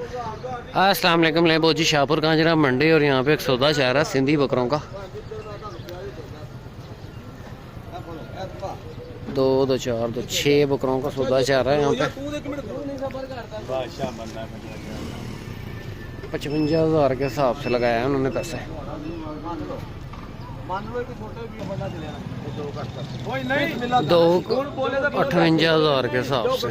अस्सलाम वालेकुम। लेबोजी शाहपुर कांजरा मंडी और यहाँ पे एक सौदा चाह रहा है सिंधी बकरों का। 2 2 4 2 6 बकरों का सौदा चाह रहा है यहाँ पे। 55,000 के हिसाब से लगाया है उन्होंने पैसे। 58,000 के हिसाब से।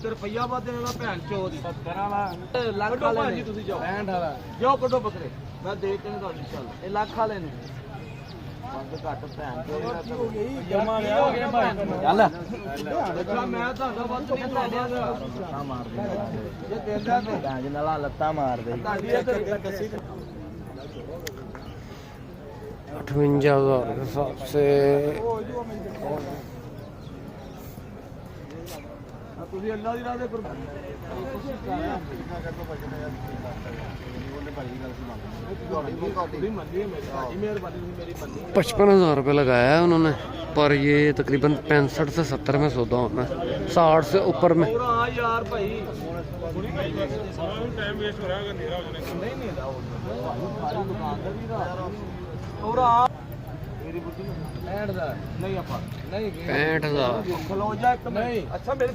रुपया भैन चौथ 70 कटो बकरे मैं देख के लख वाले ने लत्ता मार दे 58,000 के हिसाब से। ₹55,000 लगाया है उन्होंने, पर ये तकरीबन 65 से 70 में सौदा होना है, 60 से ऊपर में। नहीं 65,000 अच्छा मेरी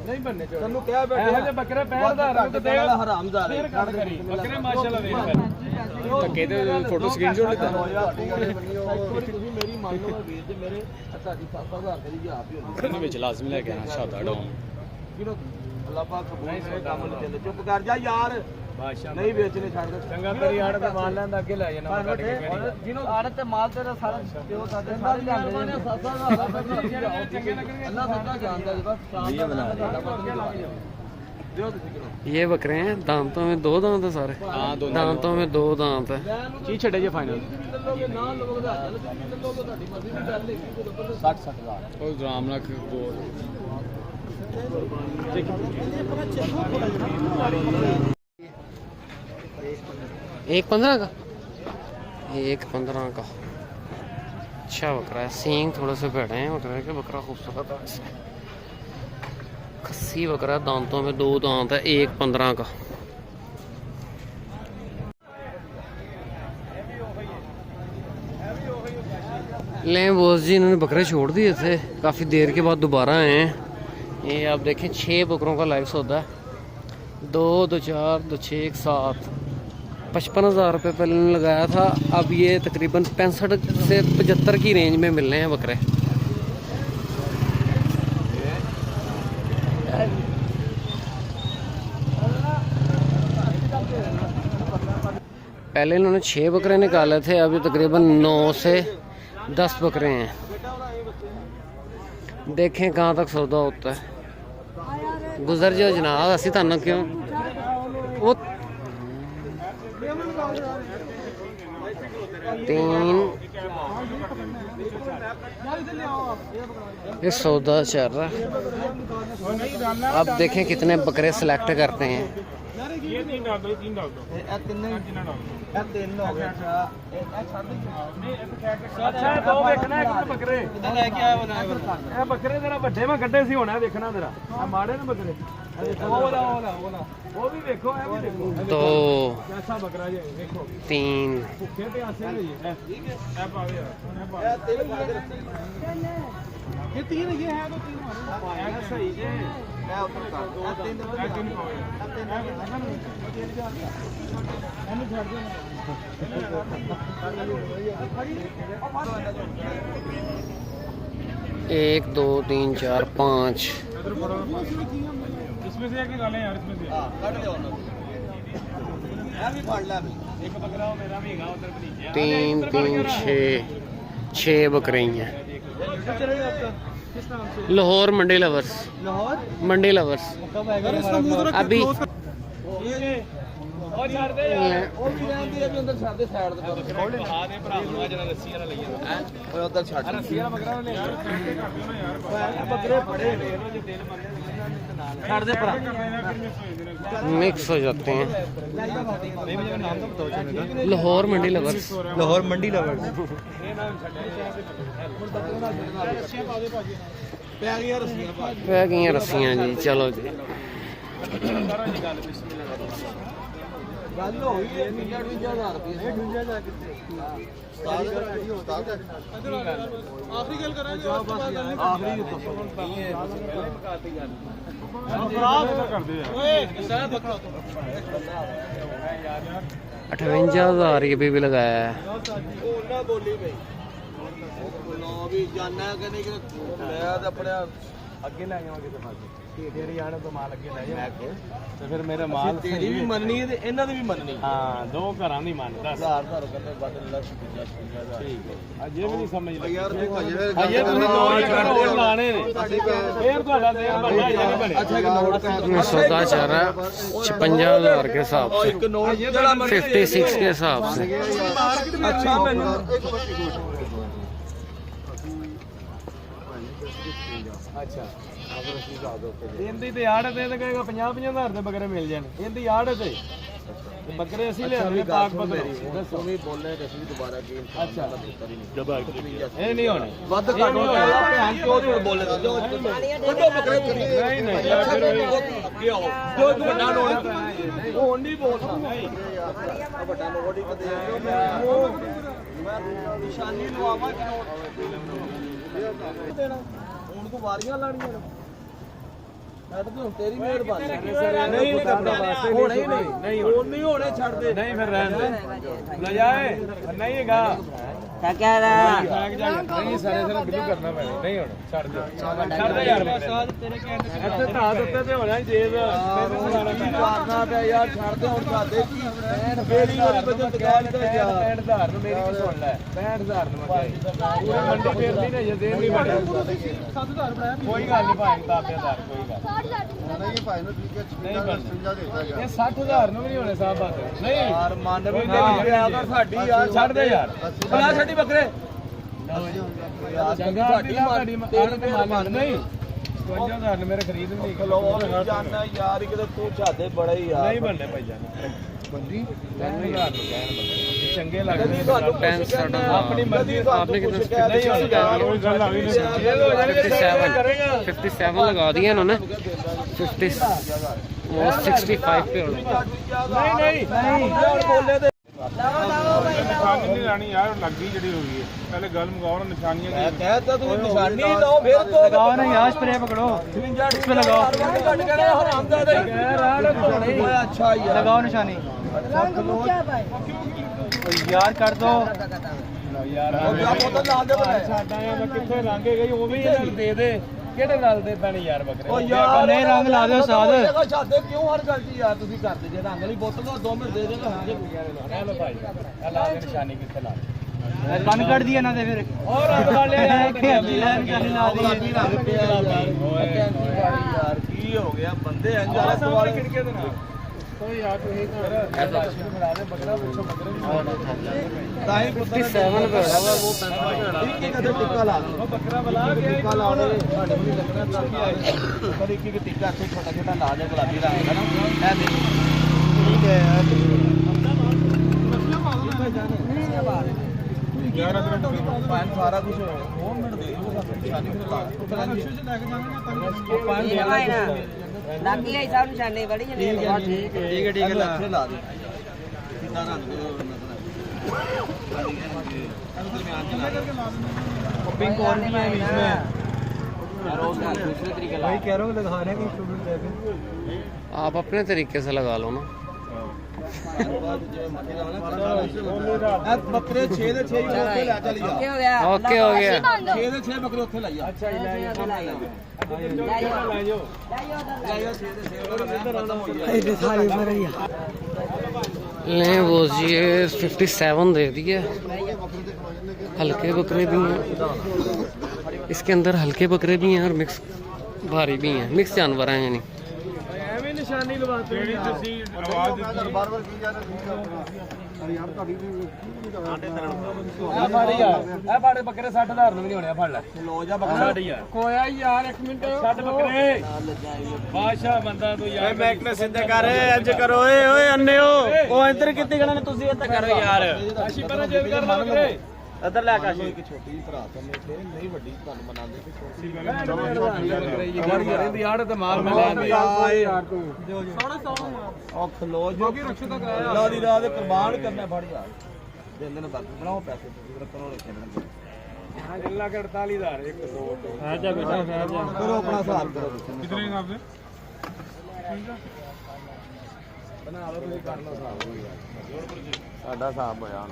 नहीं बनने तैनू क्या बैठे बकरे 65,000 हरामजाद बकरे माशाल्लाह धक्के ते फोटो स्क्रीनशॉट लेता मेरी मान लो वीर ते मेरे 7,000 तेरी आप ही होनी विच लाजमी लेके आना शादा डाउन अल्लाह पाक नहीं काम नहीं चलदे चुप कर जा यार नहीं बेचने छड़ दे चंगा तेरी आड़ पे माल लेंदा अगे ले जाना जिनो आड़ ते माल तेरा सारा जो साडे सारे लेंदे 7,000 अल्लाह सदा जानदा है बस ये बना ये बकरे हैं। दांतों में 2 दांत है सारे। हां दांतों में 2 दांत है। की छड़े जे फाइनल 60,000 कोई ड्राम ना बोल 1.15 का 1.15 का अच्छा बकरा है। सींग थोड़े से बड़े हैं बकरे के। बकरा खूबसूरत है, खस्सी बकरा। दांतों में 2 दांत है। 1.15 का। ले बोस जी इन्होंने बकरे छोड़ दिए थे, काफ़ी देर के बाद दोबारा आए हैं। ये आप देखें 6 बकरों का लाइव सौदा है। 2 2 4 2 6 1 7। 55,000 पहले लगाया था। अब ये तकरीबन 65 से 75 की रेंज में मिल रहे हैं बकरे। पहले इन्होंने 6 बकरे निकाले थे, अभी तकरीबन 9 से 10 बकरे हैं। देखें कहाँ तक सौदा होता है। गुजर जाओ जनाब, असी थानू क्यों वो 3 ये सौदा चल रहा है। अब देखें कितने बकरे सिलेक्ट करते हैं। बकरे जरा ਵੱਡੇ ਮੈਂ ਕੱਢੇ ਸੀ ਹੋਣਾ ਦੇਖਣਾ जरा माड़े ने बकरे वो भी देखो 2 कैसा बकरा ये देखो 3 भुखे प्यासे नहीं है ये 3 ये है तो 3 हमारे सही है मैं ऊपर का 3 1 2 3 4 5 इसमें से एक निकाले यार इसमें से हां काट ले और मैं भी फाड़ ला एक बकरा मेरा भी हैगा उधर नीचे 3 3 6 बकरे ही हैं। लाहौर मंडी लवर्स। लाहौर मंडी लवर्स अभी और छाड़ दे यार और भी रहंदी है भी अंदर छाड़ दे साइड ते खोल खा दे भरा हुआ जना रस्सी वाला ले जाना ओए उधर छाड़ रस्सी वाला बकरा ले यार बकरे बड़े ने जो दिल मरने छाड़ दे भरा मिक्स हो जाते हैं। लाहौर मंडी लवर्स। लाहौर मंडी लवर्स ਪੈ ਗਈਆਂ ਰੱਸੀਆਂ ਭਾਜੀ ਪੈ ਗਈਆਂ ਰੱਸੀਆਂ ਜੀ। ਚਲੋ ਜੀ ਗੱਲ ਹੋਈ ਹੈ 55000 ਰੁਪਏ 55000 ਕਿੱਥੇ ਆਖਰੀ ਗੱਲ ਕਰਾਂਗੇ ਆਖਰੀ ਦੱਸੋ ਕਰਦੇ ਆ ਓਏ ਸਾਹ ਬੱਕਰਾ 58,000 ਰੁਪਏ ਵੀ लगाया है। ਉਹਨਾਂ ਬੋਲੀ ਪਈ ਲੋ ਵੀ ਜਾਣਾ ਕਿ ਨਹੀਂ ਕਿ ਮੈਂ ਤਾਂ ਆਪਣੇ ਅੱਗੇ ਲੈ ਜਾਵਾਂਗੇ ਤੇ ਫਾਜੀ ਤੇਰੇ ਆਣ ਤੋਂ ਮਾਲ ਅੱਗੇ ਲੈ ਜਾ ਤੇ ਫਿਰ ਮੇਰਾ ਮਾਲ ਤੇਰੀ ਵੀ ਮੰਨਣੀ ਹੈ ਤੇ ਇਹਨਾਂ ਦੀ ਵੀ ਮੰਨਣੀ ਹਾਂ ਦੋ ਘਰਾਂ ਦੀ ਮੰਨਦਾ 1000 ਘਰ ਕਹਿੰਦੇ ਵੱਧ ਲੱਖ 50 ਠੀਕ ਹੈ ਅਜੇ ਵੀ ਨਹੀਂ ਸਮਝ ਲੱਗੀ ਯਾਰ ਤੂੰ ਅਜੇ ਤੁਸੀਂ ਦੋ ਜਗ੍ਹਾ ਹੋਰ ਲਾਣੇ ਨੇ ਫੇਰ ਤੁਹਾਡਾ ਦੇ ਬੰਦਾ ਨਹੀਂ ਬਣੇ ਅੱਛਾ ਇੱਕ ਨੋਟ सौदा चल रहा है 56,000 के हिसाब से, ਇੱਕ ਨੋਟ ਜਿਹੜਾ 56 के हिसाब से। ਅੱਛਾ ਮੈਨੂੰ ਅੱਛਾ ਇਹਦੀ ਤੇ ਆੜਤ ਤੇ ਕਹੇਗਾ 50,000 ਦੇ ਬੱਕਰੇ ਮਿਲ ਜਾਣ ਇਹਦੀ ਆੜਤ ਤੇ ਬੱਕਰੇ ਅਸੀਂ ਲਿਆਉਂਦੇ ਪਾਕ ਬੱਕਰੇ ਦੱਸੋ ਵੀ ਬੋਲੇ ਤੇ ਅਸੀਂ ਦੁਬਾਰਾ ਗੇਮ ਅੱਛਾ ਇਹ ਨਹੀਂ ਹੋਣੇ ਵੱਧ ਘੱਟ ਹੋ ਗਿਆ ਭੈਣ ਕਿਉਂ ਝੂਠ ਬੋਲੇ ਜੋ ਕੱਢੋ ਬੱਕਰੇ ਨਹੀਂ ਨਹੀਂ ਅੱਗੇ ਆਓ ਜੋ ਵੱਡਾ ਨੋਟ ਉਹ ਨਹੀਂ ਬੋਲਦਾ ਵੱਡਾ ਨੋਟ ਹੀ ਕਦੇ ਮੈਂ ਨਿਸ਼ਾਨੀ ਲਵਾਵਾਂ ਕਿ ਨੋਟ ਦੇਣਾ ਹੁਣ ਕੋ ਵਾਰੀਆਂ ਲਾਣੀਆਂ ਨੇ ਤੇਰੀ ਮਿਹਰਬਾਨੀ ਨਹੀਂ ਹੋਣੇ ਹੀ ਨਹੀਂ ਹੁਣ ਨਹੀਂ ਹੋਣੇ ਛੱਡ ਦੇ ਨਹੀਂ ਫਿਰ ਰਹਿਣ ਦੇ ਲੈ ਜਾਏ ਨਹੀਂ ਹੈਗਾ ਕਾਕਾ ਦਾ ਨਹੀਂ ਸਾਰੇ ਬਿਲੂ ਕਰਨਾ ਪੈਣਾ ਨਹੀਂ ਹੁਣ ਛੱਡ ਦੇ ਯਾਰ ਤੇਰੇ ਕਹਿਣ ਇੱਥੇ ਧਾਤ ਉੱਤੇ ਤੇ ਹੋਣਾ ਜੇਬ ਮੈਨੂੰ ਮਾਰਨਾ ਪਿਆ ਯਾਰ ਛੱਡ ਦੇ ਹੁਣ ਸਾਡੇ ਕੀ ਫੇਰੀ ਵਾਲੀ ਬਦਲ ਦੁਕਾਨ ਤੇ ਜਾ 65,000 ਨੂੰ ਮੇਰੀ ਵੀ ਸੁਣ ਲੈ 65,000 ਨੂੰ ਮੈਂ ਪੂਰੇ ਮੰਡੀ ਫੇਰਦੀ ਨੇ ਜੇ ਦੇਣ ਨਹੀਂ ਬਣੇ 7,000 ਬਣਾਇਆ ਕੋਈ ਗੱਲ ਨਹੀਂ ਭਾਈ 10,000 ਕੋਈ ਗੱਲ ਨਹੀਂ ਭਾਈ ਨੂੰ ਠੀਕ ਹੈ ਨਹੀਂ ਬਣਦਾ 56 ਦੇਤਾ ਗਿਆ ਇਹ 60,000 ਨੂੰ ਵੀ ਨਹੀਂ ਹੋਣੇ ਸਾਹਿਬ ਬਾਤ ਨਹੀਂ ਯਾਰ ਮੰਨ ਵੀ ਨਹੀਂ ਅਗਰ ਸਾਡੀ ਯਾਰ ਛੱਡ ਦੇ ਯਾਰ ਬਲਾ ਛੱਡੀ ਬੱਕਰੇ ਚੰਗਾ ਸਾਡੀ ਤੇਰੀ ਮਿਹਰਬਾਨੀ ਨਹੀਂ 52,000 ਨੇ ਮੇਰੇ ਖਰੀਦ ਨਹੀਂ ਖਲੋ ਜਾਨਾ ਯਾਰ ਕਿਤੇ ਤੂੰ ਝਾਦੇ ਬੜਾ ਹੀ ਯਾਰ ਨਹੀਂ ਬਣਨੇ ਭਾਈ ਜਾਨ ਬੰਦੀ 10,000 ਨੂੰ ਕਹਿਣ ਬੰਦੇ ਚੰਗੇ ਲੱਗਦੇ ਤੁਹਾਨੂੰ ਪੈਂਟ ਸ਼ਰਟ ਆਪਣੀ ਮਰਜ਼ੀ आपने कितना ਨਹੀਂ ਹੋਣੀ ਗੱਲ ਆ ਗਈ 57 लगा दिया इन्होंने 50 वो 65 पे होना। ਨਹੀਂ ਬੋਲੇ ਤੇ ਨਿਸ਼ਾਨੀ ਨਹੀਂ ਲਾਣੀ ਯਾਰ ਲੱਗੀ ਜਿਹੜੀ ਹੋ ਗਈ ਹੈ ਪਹਿਲੇ ਗੱਲ ਮੁਕਾਓ ਨਾ ਨਿਸ਼ਾਨੀਆਂ ਮੈਂ ਕਹਿਤਾ ਤੂੰ ਨਿਸ਼ਾਨੀ ਲਾਓ ਫਿਰ ਤੋਂ लगाओ ना यार स्प्रे पकड़ो 53 ਇਸ ਤੇ ਲਗਾਓ ਕੱਟ ਕੇ ਹਰਾਮਜ਼ਾਦਾ ਕਹਿ ਰਾੜ ਧੋਣੇ ਅੱਛਾ ਯਾਰ लगाओ निशानी यार कर दो ਯਾਰ ਉਹ ਤਾਂ ਲਾ ਦੇ ਸਾਡਾ ਮੈਂ ਕਿੱਥੇ ਰੰਗੇ ਗਈ ਉਹ ਵੀ ਇਹਨਾਂ ਨੂੰ ਦੇ ਦੇ ਕਿਹੜੇ ਨਾਲ ਦੇ ਪੈਣੇ ਯਾਰ ਬੱਕਰੇ ਉਹ ਯਾਰ ਨਹੀਂ ਰੰਗ ਲਾ ਦਿਓ ਸਾਦ ਛਾਦੇ ਕਿਉਂ ਹਰ ਗੱਲ ਜੀ ਯਾਰ ਤੁਸੀਂ ਕਰਦੇ ਜੇ ਰੰਗ ਵਾਲੀ ਬੋਤਲ ਦਾ 2 ਮਿੰਟ ਦੇ ਦੇਗਾ ਹਾਂ ਜੇ ਇਹ ਲੋ ਭਾਈ ਆ ਲਾ ਦੇ ਨਿਸ਼ਾਨੀ ਕਿੱਥੇ ਲਾ बंद कर दिया ना दे फिर और रंग वाले निशानी ला दी ਰੰਗ ਪਿਆ ਯਾਰ ਕੀ ਹੋ ਗਿਆ ਬੰਦੇ ਇੰਜ ਵਾਲੇ ਸਵਾਲ ਖਿੜਕੇ ਦੇ ਨਾਲ ਕੋਈ ਯਾਰ ਤੁਸੀਂ ਬਣਾ ਦੇ ਬੱਕਰਾ ਪੁੱਛੋ ਬੱਕਰੇ ਤਾਂ ਹੀ 57 पे होना वा, वो ਇੱਕ ਇੱਕ ਅਦਰ ਟਿੱਕਾ ਲਾ ਉਹ ਬੱਕਰਾ ਬਲਾ ਕੇ ਟਿੱਕਾ ਲਾ ਦੇ ਸਾਡੇ ਵੀ ਲੱਗਣਾ ਚਾਹੀਦਾ ਪਰ ਇੱਕ ਇੱਕ ਟਿੱਕਾ ਇੱਥੇ ਛੋਟਾ ਛੋਟਾ ਲਾ ਦੇ ਗੁਲਾਬੀ ਰੰਗ ਦਾ ਨਾ ਇਹ ਦੇਖ ਠੀਕ ਹੈ ਯਾਰ ਪਾਣ ਸਾਰਾ ਕੁਝ 2 ਮਿੰਟ ਦੇ ਨਿਸ਼ਾਨੀ ਫਿਰ ਲਾ लग गया हिसाब निशाने बड़ी ਠੀਕ ਹੈ ਇੱਥੇ ਲਾ ਦੇ ਕਿੰਨਾ ਰੰਗ ਦੇ पिंक और भी है बीच में दूसरे तरीके वही कह रहा हूँ लगाने की स्टूडेंट लेके आप अपने तरीके से लगा लो ना। ਬੱਕਰੇ 6 ਦੇ 6 ਹੀ ਉੱਥੇ ਲੈ ਚੱਲ ਜਾ हो गया ओके हो गया। 6 ਦੇ 6 ਬੱਕਰੇ ਉੱਥੇ ਲੈ ਜਾ ਅੱਛਾ ਜੀ ਲੈ ਜਾਓ ਲੈ ਜਾਓ ਲੈ ਜਾਓ 6 ਦੇ 6 ਇੱਧਰ ਆਉਣਾ ਹੋ ਗਿਆ सारी भर गया ले वो जी ये 57 दे दिए। हल्के बकरे भी हैं इसके अंदर, हल्के बकरे भी हैं और मिक्स भारी भी हैं, मिक्स जानवर हैं यानी। ਐਵੇਂ ਨਿਸ਼ਾਨੀ ਲਵਾਤੇ ਜਿਹੜੀ ਤੁਸੀਂ ਆਵਾਜ਼ ਦਿੱਤੀ ਬਾਰ-ਬਾਰ ਕੀ ਜਾ ਰਿਹਾ ਯਾਰ ਤੁਹਾਡੀ ਵੀ ਆ ਫੜ ਯਾਰ ਇਹ ਫੜ ਬੱਕਰੇ 60,000 ਨੂੰ ਵੀ ਨਹੀਂ ਹੋਣੇ ਫੜ ਲੈ ਲੋ ਜਾ ਬੱਕਰਾ ਛੱਡ ਯਾਰ ਕੋਇਆ ਯਾਰ 1 ਮਿੰਟ ਛੱਡ ਬੱਕਰੇ ਬਾਦਸ਼ਾਹ ਬੰਦਾ ਤੂੰ ਯਾਰ ਮੈਂ ਇੱਕ ਨੇ ਸਿੱਧੇ ਕਰ ਇੰਜ ਕਰੋ ਓਏ ਅੰਨਿਓ ਉਹ ਇੱਧਰ ਕਿੱਥੇ ਗਣਾ ਨੇ ਤੁਸੀਂ ਇੱਥੇ ਕਰੋ ਯਾਰ ਅਸ਼ੀ ਪਰ ਜੇਬ ਕਰ ਲਾ ਬੱਕਰੇ ਇੱਧਰ ਲੈ ਕੇ ਇੱਕ ਛੋਟੀ ਜਿਹੀ ਭਰਾ ਸਮਝਦੇ ਨਹੀਂ ਵੱਡੀ ਤੁਹਾਨੂੰ ਮਨਾਉਂਦੇ ਕਿ ਛੋਟੀ ਗੱਲ ਯਾਰ ਤੇ ਮਾਰ ਮੈਂ ਲੈਂਦੀ ਆਏ ਯਾਰ ਤੂੰ ਉਹ ਖਲੋ ਜੋ ਅੱਲਾ ਦੀ ਰਾਹ ਤੇ ਕੁਰਬਾਨ ਕਰਨਾ ਫੜ ਯਾਰ ਦਿਨ ਦਿਨ ਬਾਕੀ ਬਣਾਓ ਪੈਸੇ ਕਰੋ ਰੱਖੇ ਹਾਂ ਗੱਲਾਂ 48000 1 2 ਹੈ ਜਾ ਬੇਟਾ ਹੈ ਜਾ ਕਰੋ ਆਪਣਾ ਹਿਸਾਬ ਕਰੋ कितने हिसाब से ਬਣਾ ਲਓ ਤੁਸੀਂ ਕਰ ਲਓ ਹਿਸਾਬ ਸਾਡਾ ਹਿਸਾਬ ਹੋਇਆ ਹੁਣ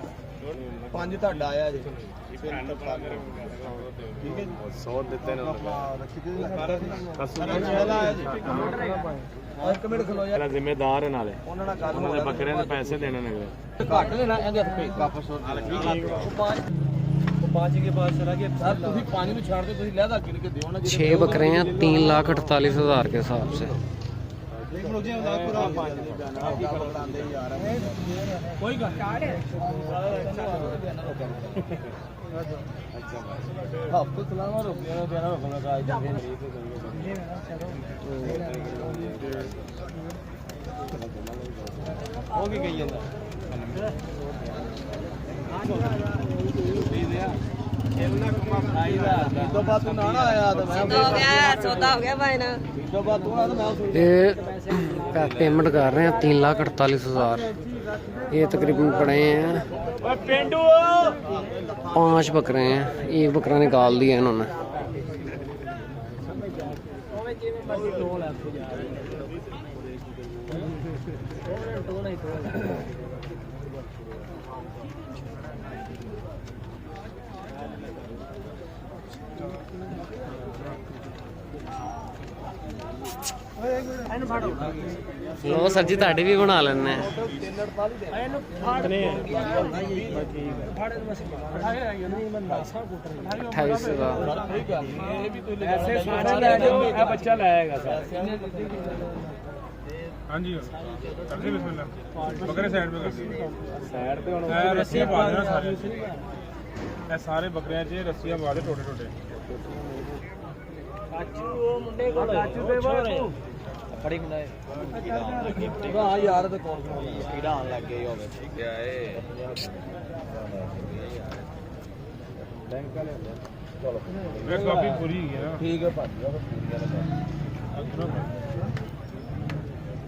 5 ਤੁਹਾਡਾ ਆਇਆ ਜੀ ਠੀਕ ਹੈ ਜੀ 100 ਦਿੱਤੇ ਨੇ ਇੱਕ ਮਿੰਟ ਖਲੋ ਯਾਰ ਜ਼ਿੰਮੇਦਾਰ ਨਾਲੇ ਉਹਨਾਂ ਨਾਲ ਗੱਲ ਉਹਨਾਂ ਦੇ ਬੱਕਰਿਆਂ ਦੇ ਪੈਸੇ ਦੇਣੇ ਨੇ ਘੱਟ ਲੈਣਾ ਇਹਦੇ ਹੱਥ ਵਾਪਸ ਹੋ पाँच के पास चला गया सर ਤੁਸੀਂ 5 ਨੂੰ ਛੱਡ ਦਿਓ ਤੁਸੀਂ ਲਹਿਦਾ ਕਿਨ ਕੇ ਦਿਓ ਨਾ 6 बकरे हैं 3,48,000 के हिसाब से। ਮੁਝੇ ਉਹਦਾ ਪੂਰਾ ਬਣਾਉਂਦੇ ਯਾਰ ਕੋਈ ਗੱਲ ਹਫਤੇ ਚਲਾਵਾ ਰੁਪਿਆ ਦੇਣਾ ਰੁਕਣਾ ਕਾਜ ਜਾ ਕੇ ਉਹ ਕੀ ਕਹੀ ਜਾਂਦਾ ਤੋਂ ਬਾਅਦ ਤੂੰ ਨਾ ਆਇਆ ਤਾਂ ਮੈਂ ਸੌਦਾ ਹੋ ਗਿਆ ਭਾਈ ਨਾ ਤੋਂ ਬਾਅਦ ਤੂੰ ਨਾ ਤਾਂ ਮੈਂ ये पेमेंट कर रहे हैं 3,48,000। ये तकरीबन पड़े हैं 5 बकरे हैं, एक बकरा निकाल दिया इन्होंने। लो सर जी ਤੁਹਾਡੀ ਵੀ ਬਣਾ ਲੈਣੇ ਬੱਚਾ ਲਾਏਗਾ ਸਰ हाँ जी कर दे बिस्मिल्लाह बकरे साइड पे कर दे ਸਾਈਡ ਤੇ ਹੁਣ रस्सियां पा देना सारे ये सारे बकरियां च रस्सियां पा दे छोटे छोटे ਫੜੀ ਬਣਾਏ ਵਾਹ ਯਾਰ ਤੇ ਕੌਣ ਸਪੀਡਾਂ ਆਣ ਲੱਗ ਗਈ ਹੋਵੇ ਠੀਕ ਹੈ ਏ ਬੈਂਕ ਵਾਲੇ ਚਲੋ ये काफी पूरी है ना ਠੀਕ ਹੈ ਭਾਜੀ ਉਹ ਪੂਰੀ ਗੱਲ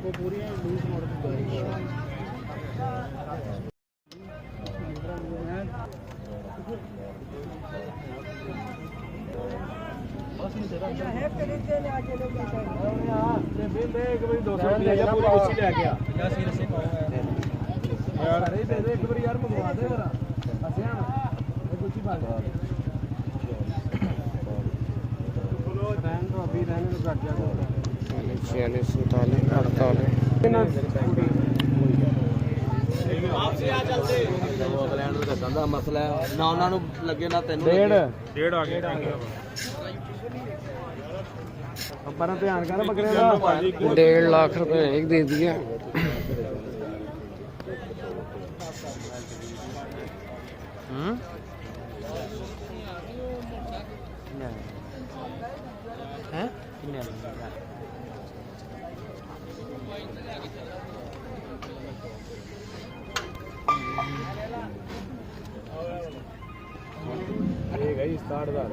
ਉਹ ਪੂਰੀ ਲੂਜ਼ ਮੋੜ ਇੰਗਲੈਂਡ ਨੂੰ ਦੱਸਣ ਦਾ ਮਸਲਾ ਹੈ ਨਾ ਉਹਨਾਂ ਨੂੰ ਲੱਗੇ ਨਾ ਤੈਨੂੰ डेढ़ आ गया ਪਰ ਧਿਆਨ ਕਰ ਬੱਕਰੇ ਦਾ 1.5 लाख रुपए एक दे दिया। ਇਹ ਗਈ 60000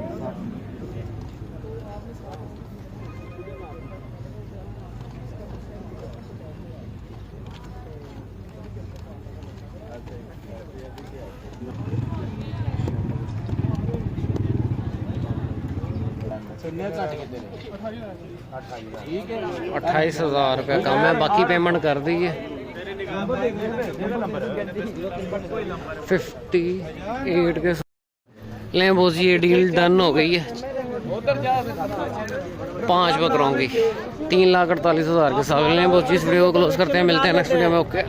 ਕਿੰਨੇ ਘੱਟ ਕਿਤੇ ਨੇ ਠੀਕ है 28,000 रुपया कम है, बाकी पेमेंट कर दी है। 58 के ले बोझी ये डील डन हो गई है 5 बकरों की 3,48,000 के साथ। ले बोझी इस वीडियो को क्लोज करते हैं, मिलते हैं नेक्स्ट वीडियो में। ओके।